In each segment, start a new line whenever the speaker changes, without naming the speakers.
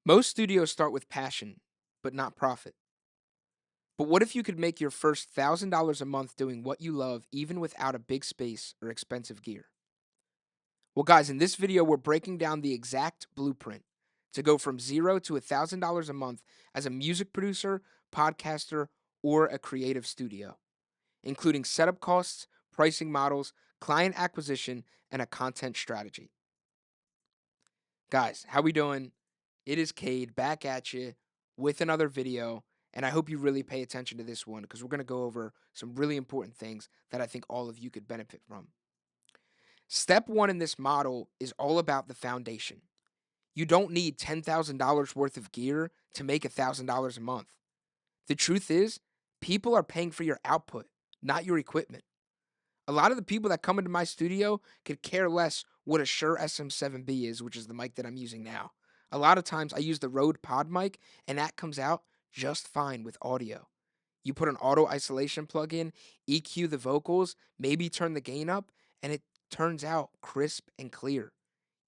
Most studios start with passion, but not profit. But what if you could make your first $1,000 a month doing what you love, even without a big space or expensive gear? Well, guys, in this video, we're breaking down the exact blueprint to go from zero to $1,000 a month as a music producer, podcaster, or a creative studio, including setup costs, pricing models, client acquisition, and a content strategy. Guys, how we doing? It is Cade back at you with another video, and I hope you really pay attention to this one because we're going to go over some really important things that I think all of you could benefit from. Step one in this model is all about the foundation. You don't need $10,000 worth of gear to make $1,000 a month. The truth is, people are paying for your output, not your equipment. A lot of the people that come into my studio could care less what a Shure SM7B is, which is the mic that I'm using now. A lot of times I use the Rode Pod mic, and that comes out just fine with audio. You put an auto isolation plug in, EQ the vocals, maybe turn the gain up, and it turns out crisp and clear.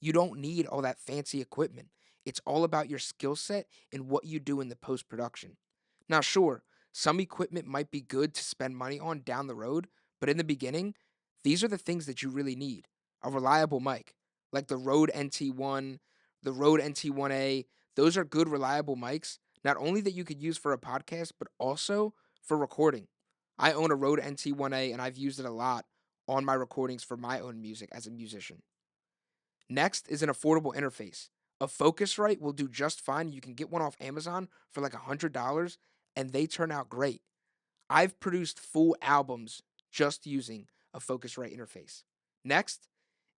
You don't need all that fancy equipment. It's all about your skill set and what you do in the post production. Now, sure, some equipment might be good to spend money on down the road, but in the beginning, these are the things that you really need. A reliable mic, like the Rode NT1, the Rode NT1A. Those are good, reliable mics, not only that you could use for a podcast, but also for recording. I own a Rode NT1A and I've used it a lot on my recordings for my own music as a musician. Next is an affordable interface. A Focusrite will do just fine. You can get one off Amazon for like $100 and they turn out great. I've produced full albums just using a Focusrite interface. Next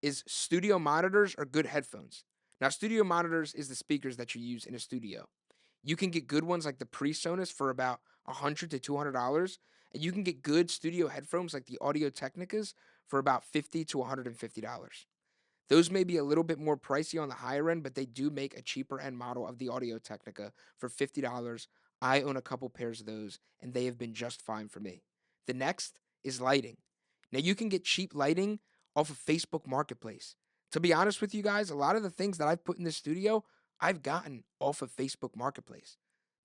is studio monitors or good headphones. Now, studio monitors is the speakers that you use in a studio. You can get good ones like the PreSonus for about $100 to $200, and you can get good studio headphones like the Audio Technicas for about $50 to $150. Those may be a little bit more pricey on the higher end, but they do make a cheaper end model of the Audio Technica for $50. I own a couple pairs of those, and they have been just fine for me. The next is lighting. Now, you can get cheap lighting off of Facebook Marketplace. To be honest with you guys, a lot of the things that I've put in this studio, I've gotten off of Facebook Marketplace.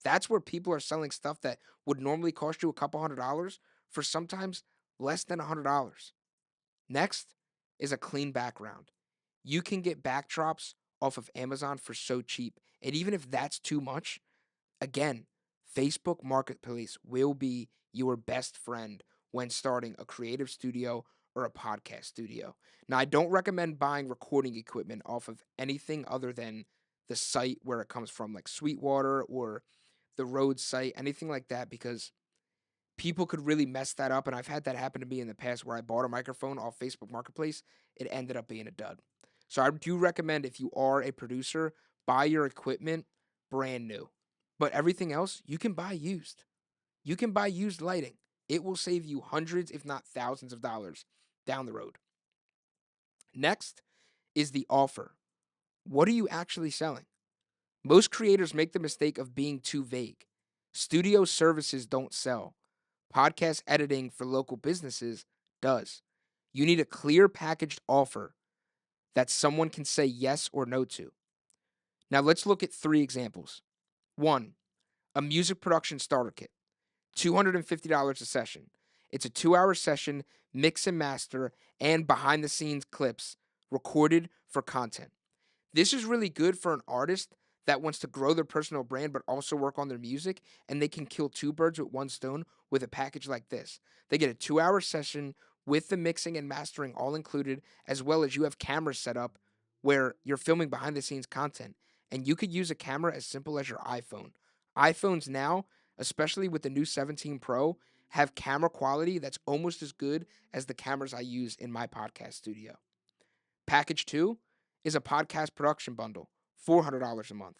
That's where people are selling stuff that would normally cost you a couple $100 for sometimes less than $100. Next is a clean background. You can get backdrops off of Amazon for so cheap. And even if that's too much, again, Facebook Marketplace will be your best friend when starting a creative studio or a podcast studio. Now, I don't recommend buying recording equipment off of anything other than the site where it comes from, like Sweetwater or the Rode site, anything like that, because people could really mess that up. And I've had that happen to me in the past where I bought a microphone off Facebook Marketplace. It ended up being a dud. So I do recommend if you are a producer, buy your equipment brand new. But everything else, you can buy used. You can buy used lighting. It will save you hundreds, if not thousands of dollars down the road. Next is the offer. What are you actually selling? Most creators make the mistake of being too vague. Studio services don't sell. Podcast editing for local businesses does. You need a clear packaged offer that someone can say yes or no to. Now let's look at three examples. One, a music production starter kit, $250 a session. It's a 2 hour session, mix and master, and behind the scenes clips recorded for content. This is really good for an artist that wants to grow their personal brand but also work on their music, and they can kill two birds with one stone with a package like this. They get a 2 hour session with the mixing and mastering all included, as well as you have cameras set up where you're filming behind the scenes content. And you could use a camera as simple as your iPhone. iPhones now, especially with the new 17 Pro, have camera quality that's almost as good as the cameras I use in my podcast studio. Package two is a podcast production bundle, $400 a month.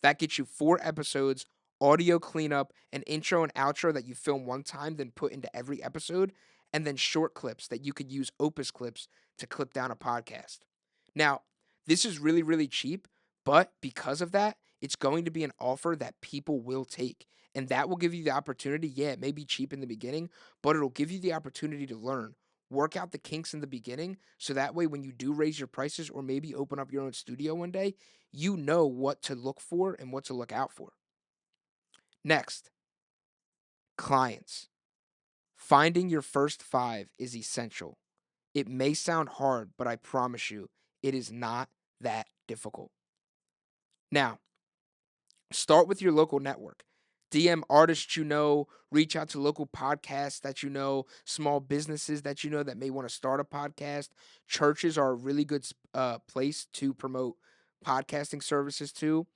That gets you 4 episodes, audio cleanup, an intro and outro that you film one time, then put into every episode, and then short clips that you could use Opus clips to clip down a podcast. Now, this is really, really cheap, but because of that, it's going to be an offer that people will take. And that will give you the opportunity. Yeah, it may be cheap in the beginning, but it'll give you the opportunity to learn Work out the kinks in the beginning so that way when you do raise your prices or maybe open up your own studio one day, you know what to look for and what to look out for. Next, clients. Finding your first five is essential. It may sound hard, but I promise you, it is not that difficult. Now, start with your local network. DM artists you know, reach out to local podcasts that you know, small businesses that you know that may want to start a podcast. Churches are a really good place to promote podcasting services to.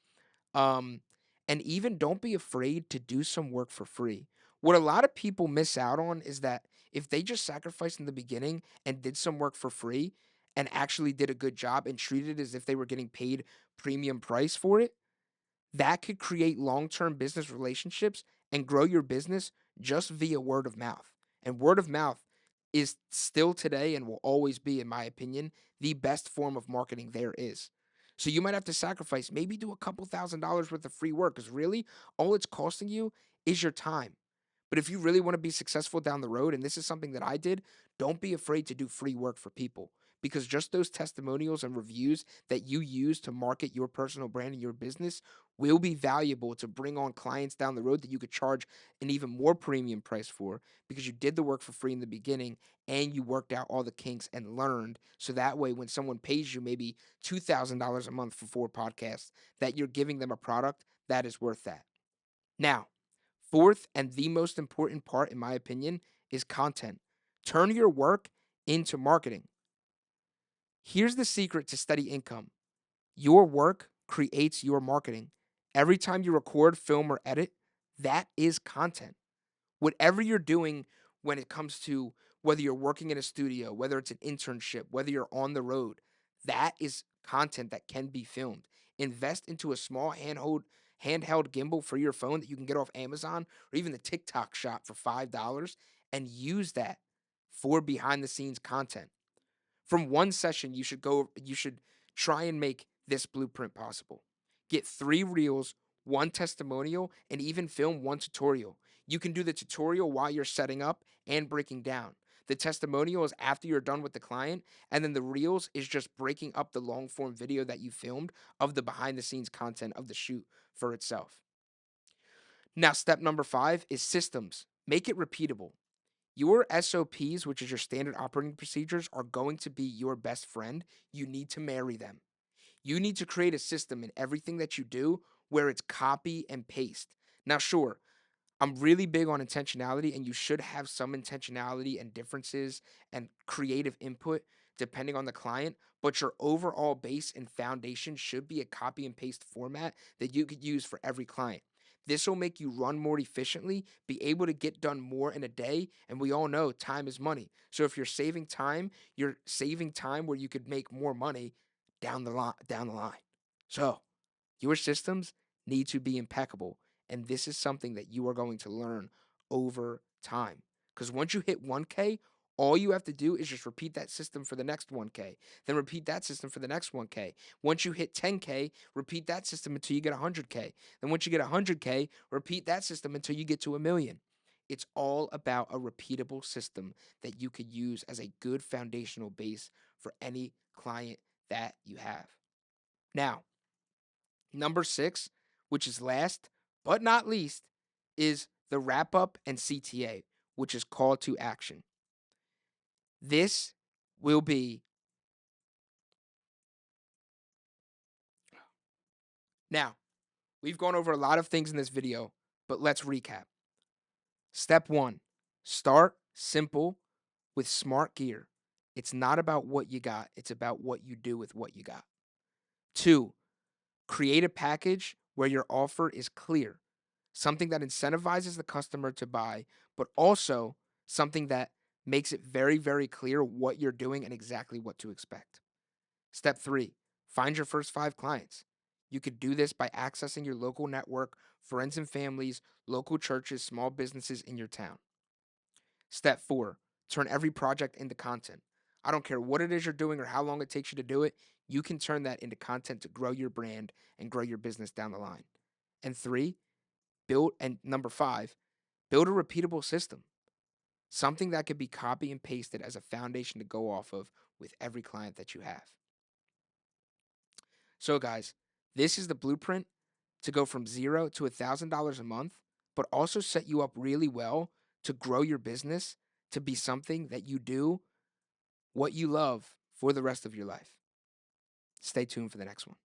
Um, and even don't be afraid to do some work for free. What a lot of people miss out on is that if they just sacrificed in the beginning and did some work for free and actually did a good job and treated it as if they were getting paid premium price for it, that could create long-term business relationships and grow your business just via word of mouth. And word of mouth is still today and will always be, in my opinion, the best form of marketing there is. So you might have to sacrifice, maybe do a couple $1,000s worth of free work because really all it's costing you is your time. But if you really want to be successful down the road, and this is something that I did, don't be afraid to do free work for people because just those testimonials and reviews that you use to market your personal brand and your business will be valuable to bring on clients down the road that you could charge an even more premium price for because you did the work for free in the beginning and you worked out all the kinks and learned. So that way, when someone pays you maybe $2,000 a month for 4 podcasts, that you're giving them a product that is worth that. Now, fourth and the most important part, in my opinion, is content. Turn your work into marketing. Here's the secret to steady income: your work creates your marketing. Every time you record, film, or edit, that is content. Whatever you're doing when it comes to whether you're working in a studio, whether it's an internship, whether you're on the road, that is content that can be filmed. Invest into a small handheld gimbal for your phone that you can get off Amazon or even the TikTok shop for $5 and use that for behind the scenes content. From one session, you should try and make this blueprint possible. Get 3 reels, 1 testimonial, and even film 1 tutorial. You can do the tutorial while you're setting up and breaking down. The testimonial is after you're done with the client, and then the reels is just breaking up the long form video that you filmed of the behind the scenes content of the shoot for itself. Now, step number 5 is systems. Make it repeatable. Your SOPs, which is your standard operating procedures, are going to be your best friend. You need to marry them. You need to create a system in everything that you do where it's copy and paste. Now, sure, I'm really big on intentionality, and you should have some intentionality and differences and creative input depending on the client. But your overall base and foundation should be a copy and paste format that you could use for every client. This will make you run more efficiently, be able to get done more in a day. And we all know time is money. So if you're saving time where you could make more money down the line. So your systems need to be impeccable. And this is something that you are going to learn over time. Because once you hit 1K, all you have to do is just repeat that system for the next 1K, then repeat that system for the next 1K. Once you hit 10K, repeat that system until you get 100K. Then once you get 100K, repeat that system until you get to 1 million. It's all about a repeatable system that you could use as a good foundational base for any client that you have. Now, number 6, which is last but not least, is the wrap up and CTA, which is call to action. This will be now, we've gone over a lot of things in this video, but let's recap. Step 1, start simple with smart gear. It's not about what you got, it's about what you do with what you got. 2, create a package where your offer is clear, something that incentivizes the customer to buy, but also something that makes it very, very clear what you're doing and exactly what to expect. Step 3, find your first 5 clients. You could do this by accessing your local network, friends and families, local churches, small businesses in your town. Step 4, turn every project into content. I don't care what it is you're doing or how long it takes you to do it, you can turn that into content to grow your brand and grow your business down the line. And number 5, build a repeatable system. something that could be copy and pasted as a foundation to go off of with every client that you have. So, guys, this is the blueprint to go from zero to $1,000 a month, but also set you up really well to grow your business to be something that you do what you love for the rest of your life. Stay tuned for the next one.